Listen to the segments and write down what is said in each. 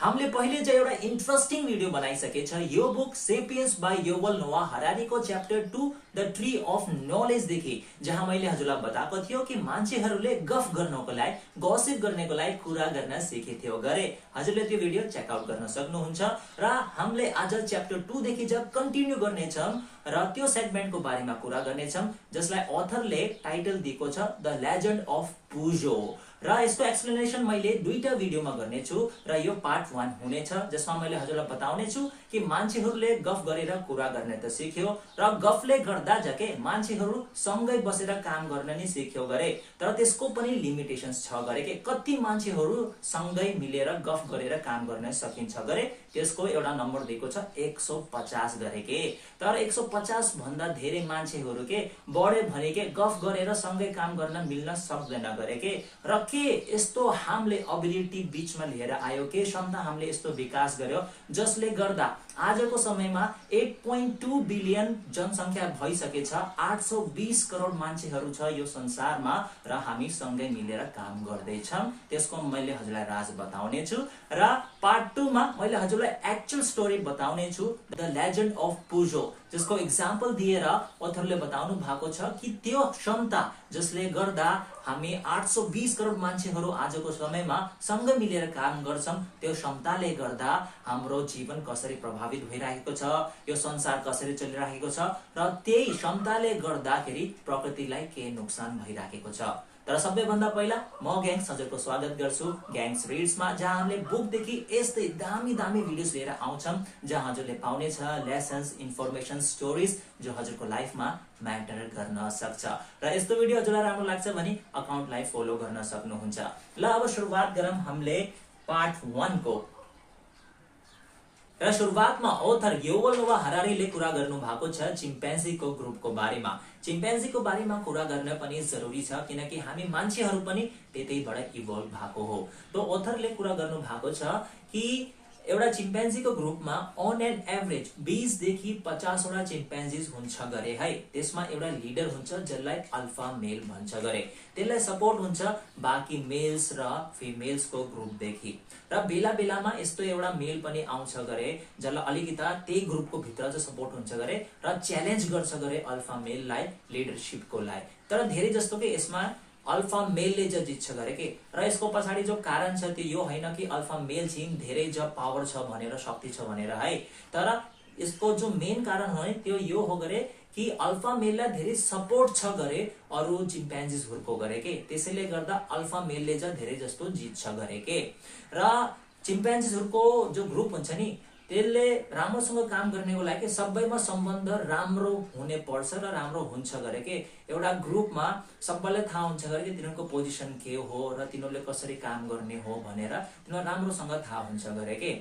हामीले पहिले चाहिँ एउटा इन्ट्रेस्टिङ भिडियो बनाइसकेछ यो book Sapiens by Yuval Noah हरारीको chapter 2 the tree of knowledge देखि, जहाँ मैले हजुरलाई बताएको थियो कि मान्छेहरूले गफ गर्नको लागि गसिप गर्नको लागि कुरा गर्न सिकेथ्यो गरे। हजुरले त्यो भिडियो चेक आउट गर्न सक्नुहुन्छ र हामीले आज च्याप्टर 2 देखि जब कन्टिन्यू गर्नेछौं र त्यो सेगमेन्टको बारेमा कुरा गर्नेछौं जसलाई अथरले टाइटल दिएको छ द लेजेन्ड अफ पुजो र यसको एक्सप्लेनेसन मैले दुईटा भिडियोमा गर्नेछु र यो पार्ट 1 हुनेछ जसमा मैले हजुरलाई बताउने छु कि मान्छेहरूले गफ गरेर कुरा गर्ने त सिक्यो र गफले गर्दा जके मान्छेहरू सँगै बसेर काम गर्न नि सिक्यो गरे, तर त्यसको पनि लिमिटेशन्स छ गरे कि कति मान्छेहरू सँगै मिलेर गफ गरेर काम गर्न सकिन्छ गरे। त्यसको एउटा नम्बर दिएको छ 150 गरे के, तर 150 भन्दा धेरै मान्छेहरू के बढे भने के गफ गरेर सँगै काम गर्न मिल्न सक्दैन गरे के, र के यस्तो हामीले एबिलिटी बीचमा लिएर आयो के क्षमता हामीले यस्तो विकास गर्यो जसले गर्दा आजको समयमा 8.2 बिलियन जनसंख्या भइसकेछ, 820 करोड मान्छेहरू छ यो संसारमा र हामी सँगै मिलेर काम गर्दैछौं। त्यसको मैले हजुरलाई राज बताउने छु र पार्ट 2 मा मैले हजुरलाई एक्चुअल स्टोरी बताउने छु द लेजेन्ड अफ पुजो, जसको एक्जाम्पल दिएर अथरले बताउनु भएको छ कि त्यो क्षमता जसले गर्दा हामी 820 करोड मान्छेहरू आजको समयमा सँगै मिलेर काम गर्छौं, त्यो क्षमताले गर्दा हाम्रो जीवन कसरी प्रभावित भइरहेको छ, यो संसार कसरी चलिरहेको छ र त्यही क्षमताले गर्दाखेरि प्रकृतिलाई के नोक्सान भइरहेको छ। तर सबैभन्दा पहिला म ग्याङ्स हजुरको स्वागत गर्छु ग्याङ्स रिड्समा, जहाँ हामीले बुकदेखि यस्तै दामी दामी भिडियोज लिएर आउँछौं जहाँ हजुरले पाउनेछ लेसन्स, इन्फर्मेसन, स्टोरिज जो हजुरको लाइफमा म्याटर गर्न सक्छ। र यस्तो भिडियो हजुरलाई राम्रो लाग्छ भने अकाउन्टलाई फलो गर्न सक्नुहुन्छ। ल अब सुरुवात गरौँ हामीले पार्ट 1 को। र सुरुवातमा अथर युवल नोआ हरारीले कुरा गर्नु भएको छ चिम्पान्जीको ग्रुपको बारेमा। चिम्पान्जीको बारेमा कुरा गर्न पनि जरुरी छ किनकि हामी मान्छेहरू पनि त्यतैबाट इभल्भ भएको हो। तो अथरले कुरा गर्नु भएको छ कि एउटा चिम्पान्जीको ग्रुपमा अन एन एभरेज 20 देखि 50 वटा चिम्पान्जीज हुन्छ गरे है। त्यसमा एउटा लिडर हुन्छ जसलाई अल्फा मेल भन्छ गरे, त्यसलाई सपोर्ट हुन्छ बाँकी मेल्स र फिमेल्सको ग्रुपदेखि, र बेला बेलामा यस्तो एउटा मेल पनि आउँछ गरे जसलाई अलिकता त्यही ग्रुपको भित्र चाहिँ सपोर्ट हुन्छ गरे र च्यालेन्ज गर्छ गरे अल्फा मेललाई लिडरशिपको लागि। तर धेरै जस्तो कि यसमा अल्फा मेलले चाहिँ जित्छ गरे के, र यसको पछाडि जो कारण छ त्यो यो होइन कि अल्फा मेल चाहिँ धेरै जब पावर छ भनेर, शक्ति छ भनेर है, तर यसको जो मेन कारण हो त्यो यो हो गरे कि अल्फा मेललाई धेरै सपोर्ट छ गरे अरू चिम्पान्जीजहरुको गरे के, त्यसैले गर्दा अल्फा मेलले चाहिँ धेरै जस्तो जित्छ गरे के। र चिम्पान्जीजहरुको जो ग्रुप हुन्छ नि त्यसले राम्रोसँग काम गर्नेको लागि सबैमा सम्बन्ध राम्रो हुने पर्छ र राम्रो हुन्छ गरे के। एउटा ग्रुपमा सबैलाई थाहा हुन्छ गरे कि तिनीहरूको पोजिसन के हो र तिनीहरूले कसरी काम गर्ने हो भनेर तिनीहरूलाई राम्रोसँग थाहा हुन्छ गरे के।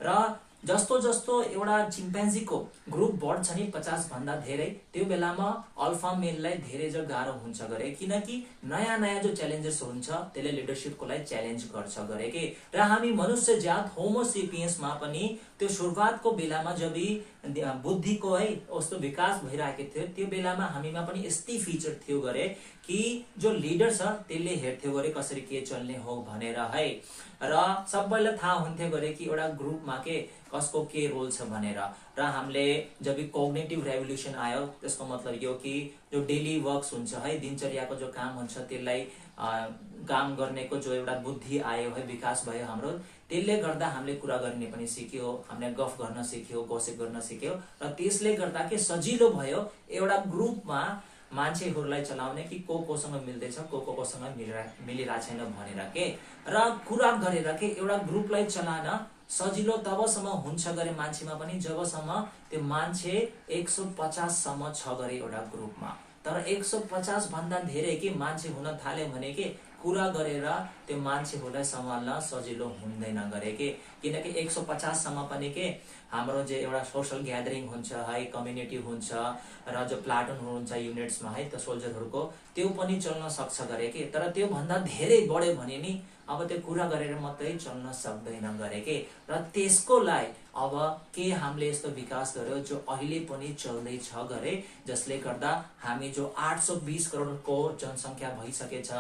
र जस्तो जस्तो एउटा चिम्पान्जीको ग्रुप बढ्छ नि 50 भन्दा धेरै, त्यो बेलामा अल्फा मेललाई धेरै जो गाह्रो हुन्छ गरे किनकि नयाँ नयाँ जो च्यालेन्जेस हुन्छ त्यसले लिडरशिपको लागि च्यालेन्ज गर्छ गरे के। र हामी मनुष्य जात होमो सेपियन्समा पनि त्यो सुरुवातको बेलामा जब बुद्धिको है कस्तो विकास भइरहेको थियो त्यो बेलामा हामीमा पनि यस्तै फिचर थियो गरे कि जो लिडर छ त्यसले हेर्थ्यो गरे कसरी के चल्ने हो भनेर है, र सबैलाई थाहा हुन्थ्यो गरे कि एउटा ग्रुपमा के कसको के रोल छ भनेर। र हामीले जब कोग्निटिभ रेभोल्युसन आयो त्यसको मतलब यो कि जो डेली वर्क्स हुन्छ है, दिनचर्याको जो काम हुन्छ त्यसलाई काम गर्नेको जो एउटा बुद्धि आयो है, विकास भयो हाम्रो, त्यसले गर्दा हामीले कुरा गर्ने पनि सिक्यो, हामीले गफ गर्न सिक्यो, गसिप गर्न सिक्यो र त्यसले गर्दा के सजिलो भयो एउटा ग्रुपमा मान्छेहरूलाई चलाउने कि कोसँग मिल्दैछ कोसँग मिलिरहेको छैन भनेर के, र कुरा गरेर के एउटा ग्रुपलाई चलाउन सजिलो तबसम्म हुन्छ गरे मान्छेमा पनि जबसम्म त्यो मान्छे 150 सम्म छ गरे एउटा ग्रुपमा। तर 150 भन्दा धेरै के मान्छे हुन थाल्यो भने के कुरा गरेर त्यो मान्छेहरूलाई सम्हाल्न सजिलो हुँदैन गरे के, किनकि 150 सम्म पनि के हाम्रो जो एउटा सोशल ग्यादरिङ हुन्छ है, कम्युनिटी हुन्छ र जो प्लाटुनहरु हुन्छ युनिट्समा है त सोल्जरहरुको त्यो पनि चल्न सक्छ गरे के। तर त्यो भन्दा धेरै बढ्यो भने नि अब त्यो कुरा गरेर मात्रै चल्न सक्दैन गरे के, र त्यसको लागि अब के हामीले यस्तो विकास गर्यो जो अहिले पनि चल्दै छ गरे, जसले गर्दा हामी जो 820 करोडको जनसंख्या भइसकेछ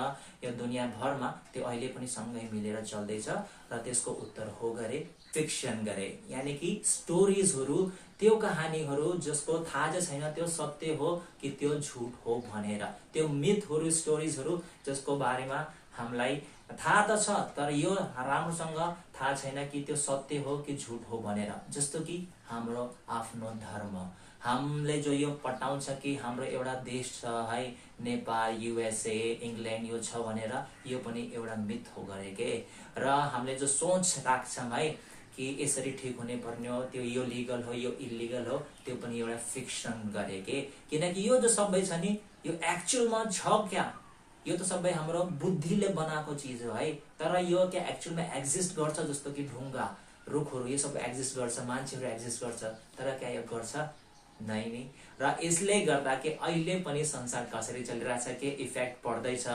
यो दुनिया भरमा त्यो अहिले पनि सँगै मिलेर चल्दै छ, र त्यसको उत्तर हो गरे फिक्सन गरे, यानी कि स्टोरिजहरू, त्यो कहानीहरू जसको थाहा चाहिँ छैन त्यो सत्य हो कि त्यो झुट हो भनेर, त्यो मिथहरू, स्टोरिजहरू जसको बारेमा हामीलाई थाहा त छ तर यो राम्रोसँग थाहा छैन कि त्यो सत्य हो कि झुट हो भनेर। जस्तो कि हाम्रो आफ्नो धर्म, हामीले जो यो पटाउँछ कि हाम्रो एउटा देश छ है, नेपाल, युएसए, इङ्ल्यान्ड यो छ भनेर, यो पनि एउटा मिथ हो गरे के। र हामीले जो सोच राख्छौँ है कि यसरी ठिक हुने पर्ने हो, त्यो यो लिगल हो यो इलिगल हो, त्यो पनि एउटा फिक्सन गरे के। किनकि यो जो सबै छ नि यो एक्चुअलमा छ क्या, यो त सबै हाम्रो बुद्धिले बनाएको चिज हो है, तर यो क्या एक्चुअलमा एक्जिस्ट गर्छ। जस्तो कि ढुङ्गा, रुखहरू यो सबै एक्जिस्ट गर्छ, मान्छेहरू एक्जिस्ट गर्छ, तर क्या यो गर्छ नै नि। र यसले गर्दा कि अहिले पनि संसार कसरी चलिरहेछ के इफेक्ट पर्दैछ।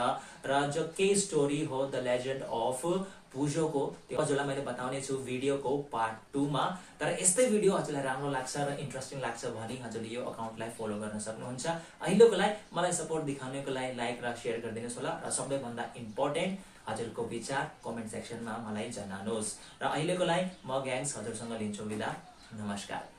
र जो के स्टोरी हो द लेजेन्ड अफ पुजोको, त्यो हजुरलाई मैले बताउने छु भिडियोको पार्ट 2 मा। तर यस्तै भिडियो हजुरलाई राम्रो लाग्छ र इन्ट्रेस्टिङ लाग्छ भने हजुरले यो अकाउन्टलाई फलो गर्न सक्नुहुन्छ। अहिलेको लागि मलाई सपोर्ट देखाउनको लागि लाइक र सेयर गरिदिनुहोस् होला, र सबैभन्दा इम्पोर्टेन्ट हजुरको विचार कमेन्ट सेक्सनमा मलाई जनाउनुहोस्। र अहिलेको लागि म ग्याङ्स हजुरसँग लिन्छु बिदा, नमस्कार।